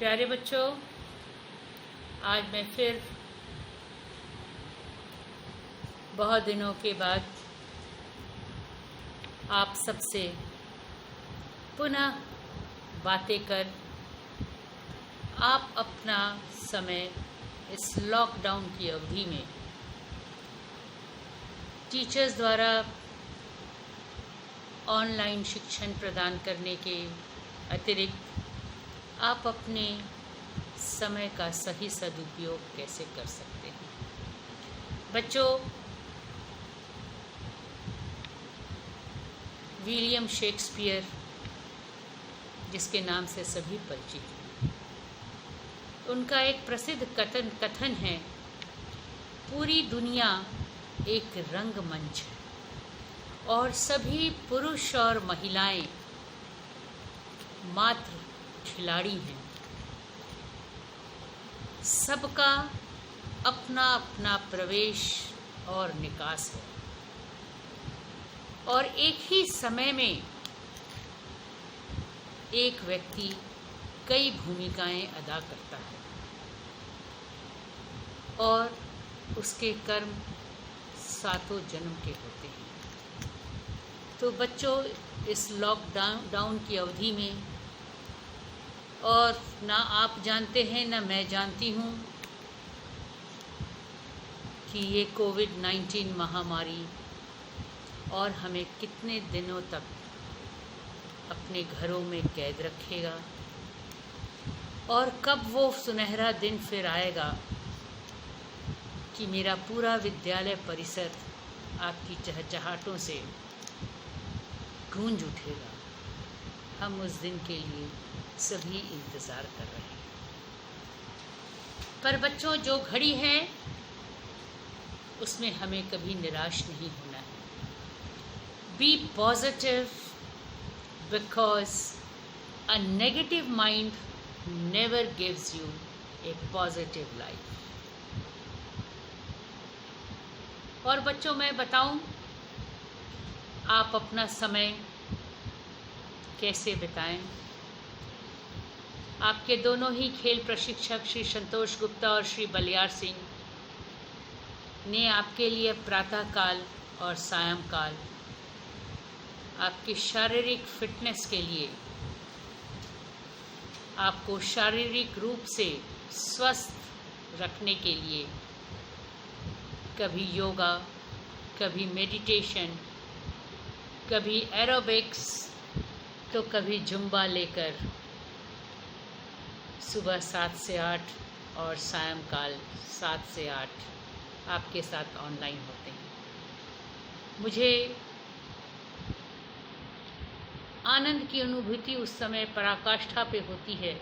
प्यारे बच्चों, आज मैं फिर बहुत दिनों के बाद आप सबसे पुनः बातें कर आप अपना समय इस लॉकडाउन की अवधि में टीचर्स द्वारा ऑनलाइन शिक्षण प्रदान करने के अतिरिक्त आप अपने समय का सही सदुपयोग कैसे कर सकते हैं। बच्चों, विलियम शेक्सपियर, जिसके नाम से सभी परिचित हैं, उनका एक प्रसिद्ध कथन है, पूरी दुनिया एक रंगमंच है और सभी पुरुष और महिलाएं मात्र खिलाड़ी हैं। सबका अपना अपना प्रवेश और निकास है और एक ही समय में एक व्यक्ति कई भूमिकाएं अदा करता है और उसके कर्म सातों जन्म के होते हैं। तो बच्चों, इस लॉकडाउन की अवधि में और ना आप जानते हैं ना मैं जानती हूँ कि ये कोविड-19 महामारी और हमें कितने दिनों तक अपने घरों में कैद रखेगा और कब वो सुनहरा दिन फिर आएगा कि मेरा पूरा विद्यालय परिसर आपकी चहचहाटों से गूंज उठेगा। हम उस दिन के लिए सभी इंतज़ार कर रहे हैं। पर बच्चों, जो घड़ी है उसमें हमें कभी निराश नहीं होना है। Be positive, because a negative mind never gives you a positive life. और बच्चों, मैं बताऊं, आप अपना समय कैसे बिताएं। आपके दोनों ही खेल प्रशिक्षक श्री संतोष गुप्ता और श्री बलियार सिंह ने आपके लिए प्रातःकाल और सायंकाल आपकी शारीरिक फिटनेस के लिए, आपको शारीरिक रूप से स्वस्थ रखने के लिए कभी योगा, कभी मेडिटेशन, कभी एरोबिक्स तो कभी जुम्बा लेकर सुबह 7 से 8 और सायंकाल 7 से 8 आपके साथ ऑनलाइन होते हैं। मुझे आनंद की अनुभूति उस समय पराकाष्ठा पे होती है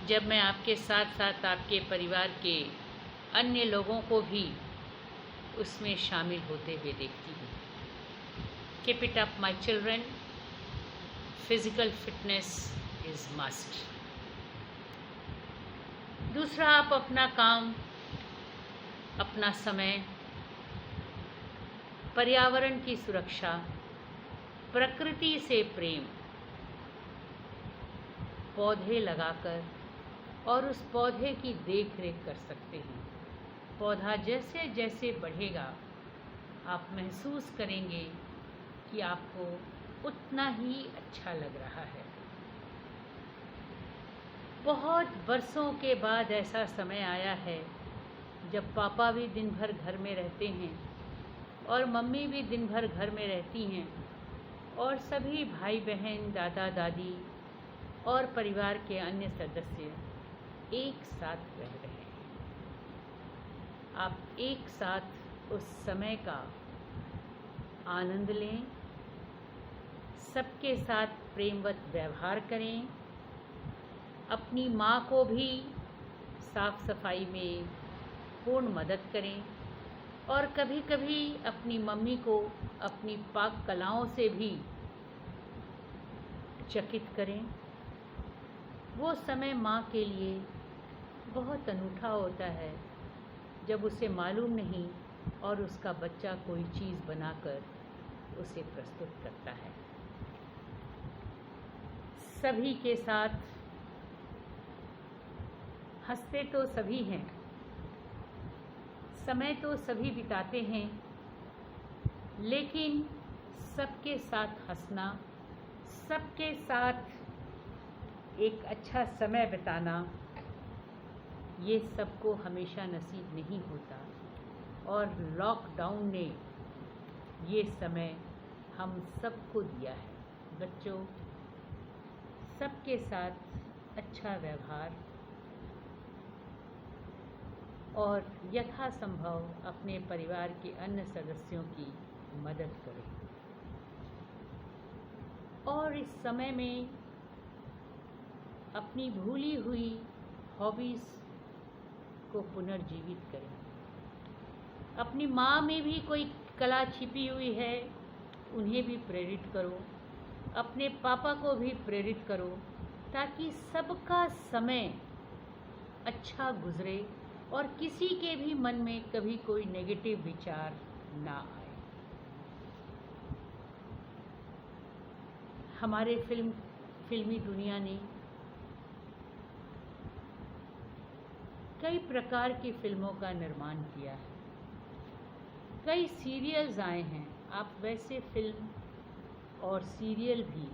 जब मैं आपके साथ साथ आपके परिवार के अन्य लोगों को भी उसमें शामिल होते हुए देखती हूँ। Keep it up, my children. Physical fitness is must. दूसरा, आप अपना काम, अपना समय, पर्यावरण की सुरक्षा, प्रकृति से प्रेम, पौधे लगाकर और उस पौधे की देख रेख कर सकते हैं। पौधा जैसे जैसे बढ़ेगा आप महसूस करेंगे कि आपको उतना ही अच्छा लग रहा है। बहुत बरसों के बाद ऐसा समय आया है जब पापा भी दिन भर घर में रहते हैं और मम्मी भी दिन भर घर में रहती हैं और सभी भाई बहन, दादा दादी और परिवार के अन्य सदस्य एक साथ रह रहे हैं। आप एक साथ उस समय का आनंद लें, सबके साथ प्रेमवत व्यवहार करें, अपनी माँ को भी साफ सफाई में पूर्ण मदद करें और कभी कभी अपनी मम्मी को अपनी पाक कलाओं से भी चकित करें। वो समय माँ के लिए बहुत अनूठा होता है जब उसे मालूम नहीं और उसका बच्चा कोई चीज़ बनाकर उसे प्रस्तुत करता है। सभी के साथ हंसते तो सभी हैं, समय तो सभी बिताते हैं, लेकिन सबके साथ हंसना, सबके साथ एक अच्छा समय बिताना, ये सबको हमेशा नसीब नहीं होता। और लॉकडाउन ने ये समय हम सबको दिया है। बच्चों, सबके साथ अच्छा व्यवहार और यथासंभव अपने परिवार के अन्य सदस्यों की मदद करें और इस समय में अपनी भूली हुई हॉबीज़ को पुनर्जीवित करें। अपनी माँ में भी कोई कला छिपी हुई है, उन्हें भी प्रेरित करो, अपने पापा को भी प्रेरित करो, ताकि सबका समय अच्छा गुजरे और किसी के भी मन में कभी कोई नेगेटिव विचार ना आए। हमारे फिल्मी दुनिया ने कई प्रकार की फिल्मों का निर्माण किया है, कई सीरियल्स आए हैं। आप वैसे फिल्म और सीरियल भी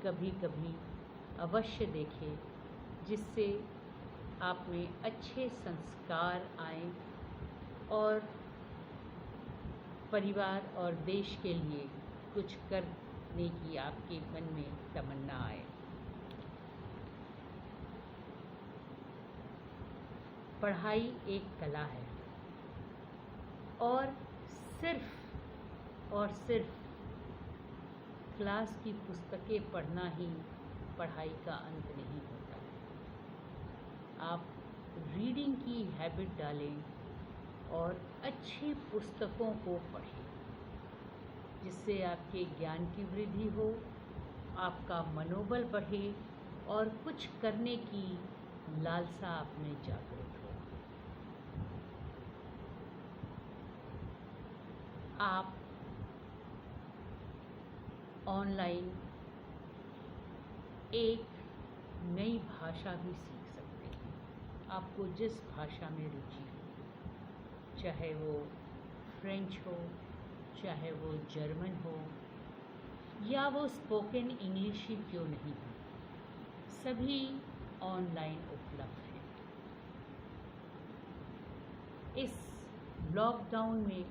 कभी कभी अवश्य देखें, जिससे आप में अच्छे संस्कार आएं और परिवार और देश के लिए कुछ करने की आपके मन में तमन्ना आए। पढ़ाई एक कला है और सिर्फ क्लास की पुस्तकें पढ़ना ही पढ़ाई का अंत नहीं होता है। आप रीडिंग की हैबिट डालें और अच्छी पुस्तकों को पढ़ें, जिससे आपके ज्ञान की वृद्धि हो, आपका मनोबल बढ़े और कुछ करने की लालसा आप में जागृत हो। आप ऑनलाइन एक नई भाषा भी सीख सकते हैं। आपको जिस भाषा में रुचि हो, चाहे वो फ्रेंच हो, चाहे वो जर्मन हो, या वो स्पोकन इंग्लिश ही क्यों नहीं हो, सभी ऑनलाइन उपलब्ध हैं। इस लॉकडाउन में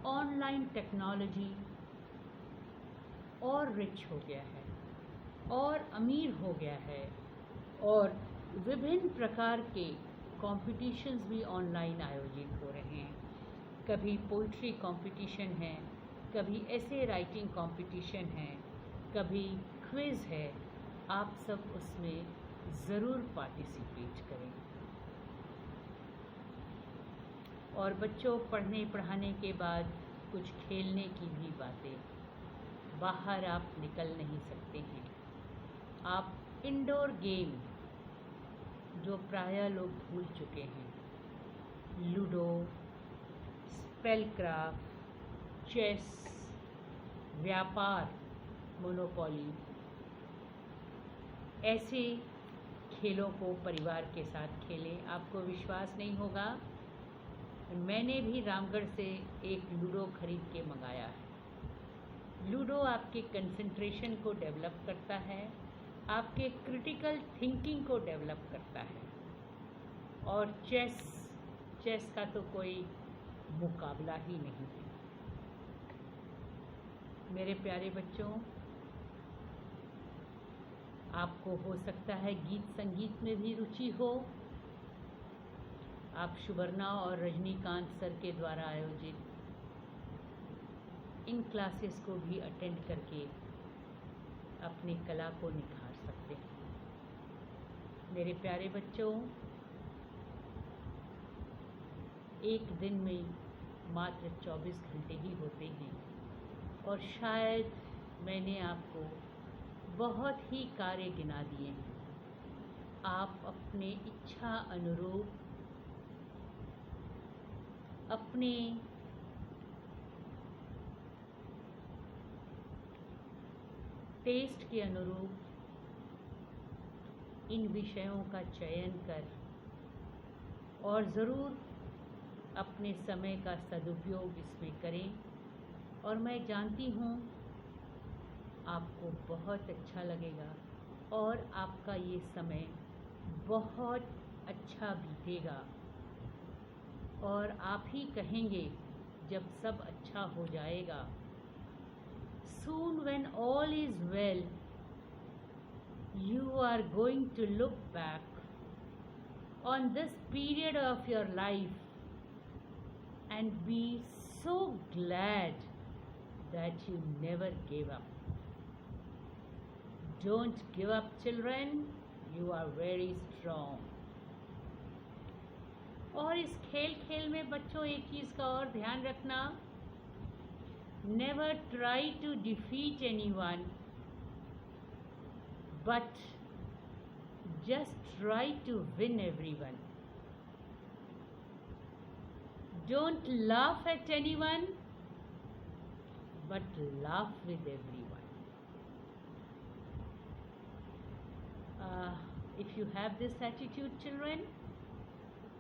ऑनलाइन टेक्नोलॉजी और रिच हो गया है और अमीर हो गया है और विभिन्न प्रकार के कॉम्पिटिशन्स भी ऑनलाइन आयोजित हो रहे हैं। कभी पोइट्री कंपटीशन है, कभी ऐसे राइटिंग कंपटीशन है, कभी क्विज़ है। आप सब उसमें ज़रूर पार्टिसिपेट करें। और बच्चों, पढ़ने पढ़ाने के बाद कुछ खेलने की भी बातें। बाहर आप निकल नहीं सकते हैं। आप इंडोर गेम जो प्रायः लोग भूल चुके हैं, लूडो, स्पेलक्राफ्ट, चेस, व्यापार, मोनोपोली, ऐसे खेलों को परिवार के साथ खेलें। आपको विश्वास नहीं होगा, मैंने भी रामगढ़ से एक लूडो खरीद के मंगाया है। लूडो आपके कंसंट्रेशन को डेवलप करता है, आपके क्रिटिकल थिंकिंग को डेवलप करता है। और चेस का तो कोई मुकाबला ही नहीं है। मेरे प्यारे बच्चों, आपको हो सकता है गीत संगीत में भी रुचि हो। आप सुवर्णा और रजनीकांत सर के द्वारा आयोजित इन क्लासेस को भी अटेंड करके अपनी कला को निखार सकते हैं। मेरे प्यारे बच्चों, एक दिन में मात्र 24 घंटे ही होते हैं और शायद मैंने आपको बहुत ही कार्य गिना दिए हैं। आप अपने इच्छा अनुरूप, अपने टेस्ट के अनुरूप इन विषयों का चयन कर और ज़रूर अपने समय का सदुपयोग इसमें करें। और मैं जानती हूँ आपको बहुत अच्छा लगेगा और आपका ये समय बहुत अच्छा बीतेगा और आप ही कहेंगे जब सब अच्छा हो जाएगा, soon when all is well, you are going to look back on this period of your life and be so glad that you never gave up. Don't give up, children. You are very strong. और इस खेल खेल में बच्चों एक चीज़ का और ध्यान रखना, never try to defeat anyone, but just try to win everyone. Don't laugh at anyone, but laugh with everyone. If you have this attitude, children,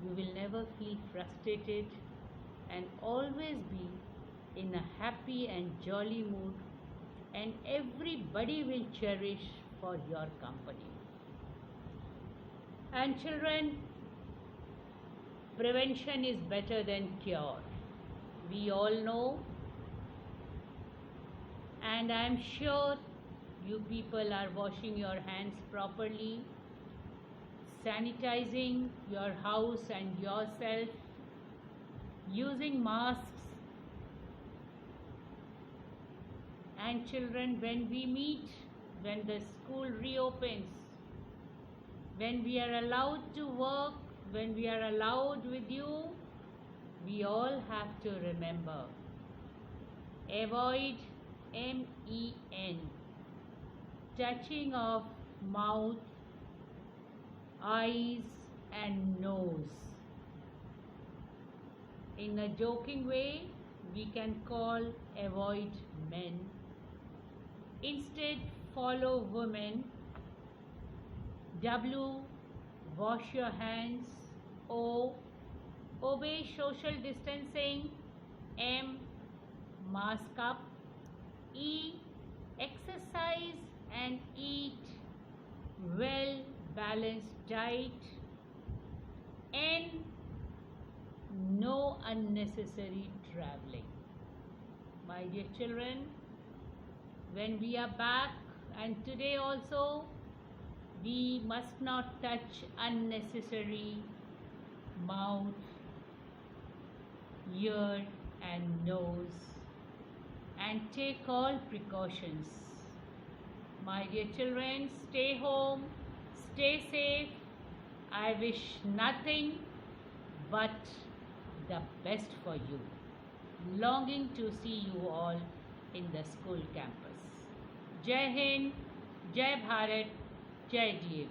you will never feel frustrated and always be in a happy and jolly mood, and everybody will cherish for your company. And children, prevention is better than cure. We all know, and I am sure you people are washing your hands properly, sanitizing your house and yourself, using masks. And children, when we meet, when the school reopens, when we are allowed to work, when we are allowed with you, we all have to remember, avoid MEN, touching of mouth, eyes and nose. In a joking way, we can call avoid men. Instead, follow women. W, wash your hands. O, obey social distancing. M, mask up. E, exercise and eat well balanced diet. N, no unnecessary traveling. My dear children, when we are back, and today also, we must not touch unnecessary mouth, ear and nose, and take all precautions. My dear children, stay home, stay safe. I wish nothing but the best for you. Longing to see you all in the school campus. Jai Hind, Jai Bharat, Jai DAV.